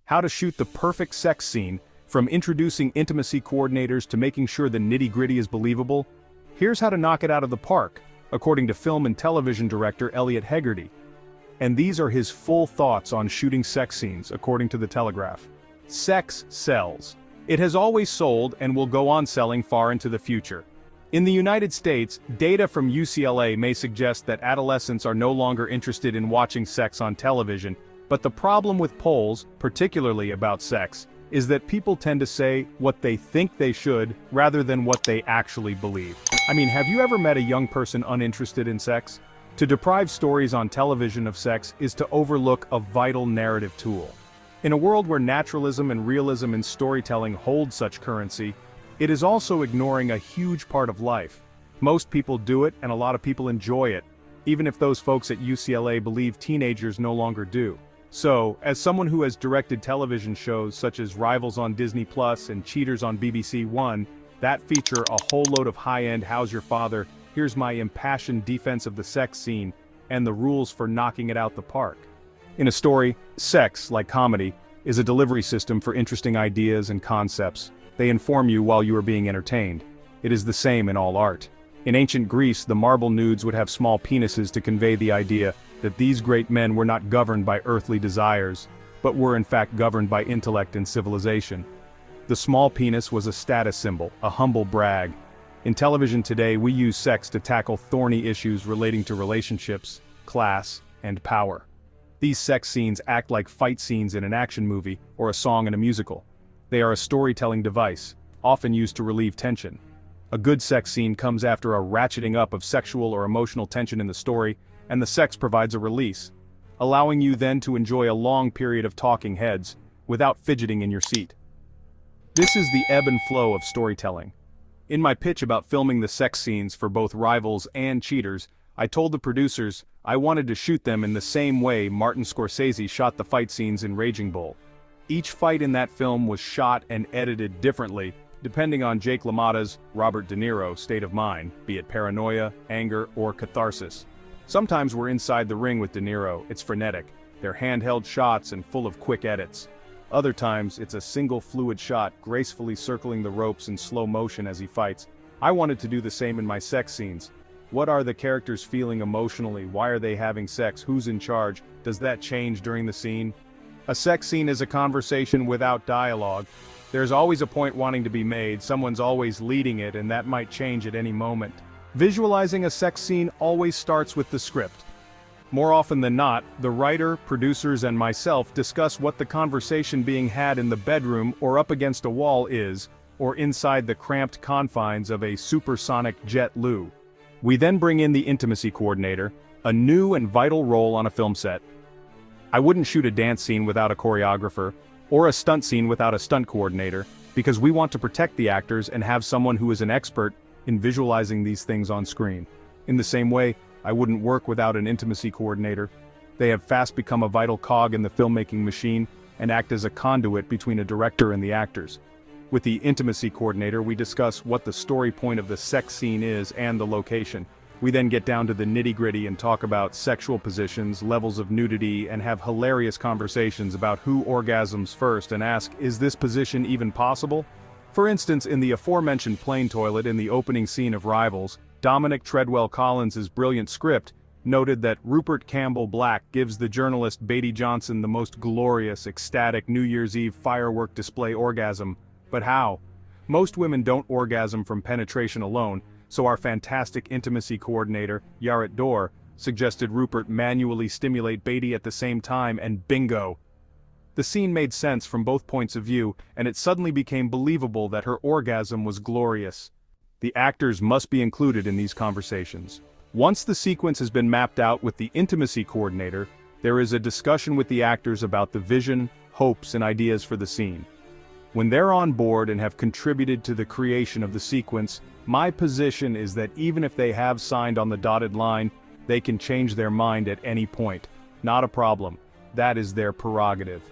How to shoot the perfect sex scene, from introducing intimacy coordinators to making sure the nitty-gritty is believable. Here's how to knock it out of the park, according to film and television director Elliot Hegarty. And these are his full thoughts on shooting sex scenes, according to The Telegraph. Sex sells. It has always sold and will go on selling far into the future. In the United States, data from UCLA may suggest that adolescents are no longer interested in watching sex on television, but the problem with polls, particularly about sex, is that people tend to say what they think they should rather than what they actually believe. I mean, have you ever met a young person uninterested in sex? To deprive stories on television of sex is to overlook a vital narrative tool. In a world where naturalism and realism in storytelling hold such currency, it is also ignoring a huge part of life. Most people do it and a lot of people enjoy it, even if those folks at UCLA believe teenagers no longer do. So, as someone who has directed television shows such as Rivals on Disney Plus and Cheaters on BBC One, that feature a whole load of high-end How's Your Father, here's my impassioned defense of the sex scene, and the rules for knocking it out the park. In a story, sex, like comedy, is a delivery system for interesting ideas and concepts. They inform you while you are being entertained. It is the same in all art. In ancient Greece, the marble nudes would have small penises to convey the idea that these great men were not governed by earthly desires, but were in fact governed by intellect and civilization. The small penis was a status symbol, a humble brag. In television today, we use sex to tackle thorny issues relating to relationships, class, and power. These sex scenes act like fight scenes in an action movie or a song in a musical. They are a storytelling device, often used to relieve tension. A good sex scene comes after a ratcheting up of sexual or emotional tension in the story, and the sex provides a release, allowing you then to enjoy a long period of talking heads, without fidgeting in your seat. This is the ebb and flow of storytelling. In my pitch about filming the sex scenes for both Rivals and Cheaters, I told the producers I wanted to shoot them in the same way Martin Scorsese shot the fight scenes in Raging Bull. Each fight in that film was shot and edited differently, depending on Jake LaMotta's, Robert De Niro, state of mind, be it paranoia, anger, or catharsis. Sometimes we're inside the ring with De Niro, it's frenetic, they're handheld shots and full of quick edits. Other times, it's a single fluid shot gracefully circling the ropes in slow motion as he fights. I wanted to do the same in my sex scenes. What are the characters feeling emotionally? Why are they having sex? Who's in charge? Does that change during the scene? A sex scene is a conversation without dialogue. There's always a point wanting to be made, someone's always leading it, and that might change at any moment. Visualizing a sex scene always starts with the script. More often than not, the writer, producers, and myself discuss what the conversation being had in the bedroom or up against a wall is, or inside the cramped confines of a supersonic jet Lu. We then bring in the intimacy coordinator, a new and vital role on a film set. I wouldn't shoot a dance scene without a choreographer, or a stunt scene without a stunt coordinator, because we want to protect the actors and have someone who is an expert in visualizing these things on screen. In the same way, I wouldn't work without an intimacy coordinator. They have fast become a vital cog in the filmmaking machine and act as a conduit between a director and the actors. With the intimacy coordinator, we discuss what the story point of the sex scene is and the location. We then get down to the nitty-gritty and talk about sexual positions, levels of nudity, and have hilarious conversations about who orgasms first and ask, is this position even possible? For instance, in the aforementioned plane toilet in the opening scene of Rivals, Dominic Treadwell Collins's brilliant script noted that Rupert Campbell Black gives the journalist Beatty Johnson the most glorious, ecstatic New Year's Eve firework display orgasm. But how? Most women don't orgasm from penetration alone, so our fantastic intimacy coordinator, Yaret Dor, suggested Rupert manually stimulate Beatty at the same time, and bingo! The scene made sense from both points of view, and it suddenly became believable that her orgasm was glorious. The actors must be included in these conversations. Once the sequence has been mapped out with the intimacy coordinator, there is a discussion with the actors about the vision, hopes, and ideas for the scene. When they're on board and have contributed to the creation of the sequence, my position is that even if they have signed on the dotted line, they can change their mind at any point. Not a problem. That is their prerogative.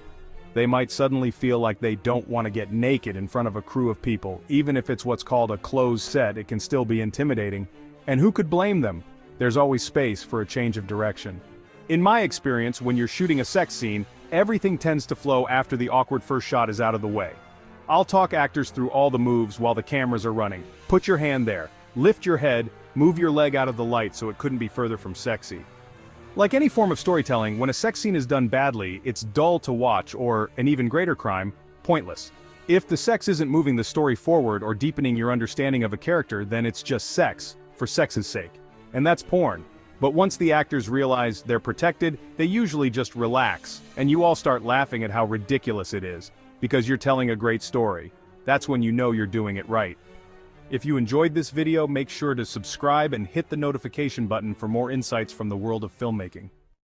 They might suddenly feel like they don't want to get naked in front of a crew of people. Even if it's what's called a closed set, it can still be intimidating. And who could blame them? There's always space for a change of direction. In my experience, when you're shooting a sex scene, Everything tends to flow after the awkward first shot is out of the way. I'll talk actors through all the moves while the cameras are running. Put your hand there, lift your head, move your leg out of the light so it couldn't be further from sexy. Like any form of storytelling, when a sex scene is done badly, it's dull to watch or, an even greater crime, pointless. If the sex isn't moving the story forward or deepening your understanding of a character, then it's just sex, for sex's sake. And that's porn. But once the actors realize they're protected, they usually just relax, and you all start laughing at how ridiculous it is, because you're telling a great story. That's when you know you're doing it right. If you enjoyed this video, make sure to subscribe and hit the notification button for more insights from the world of filmmaking.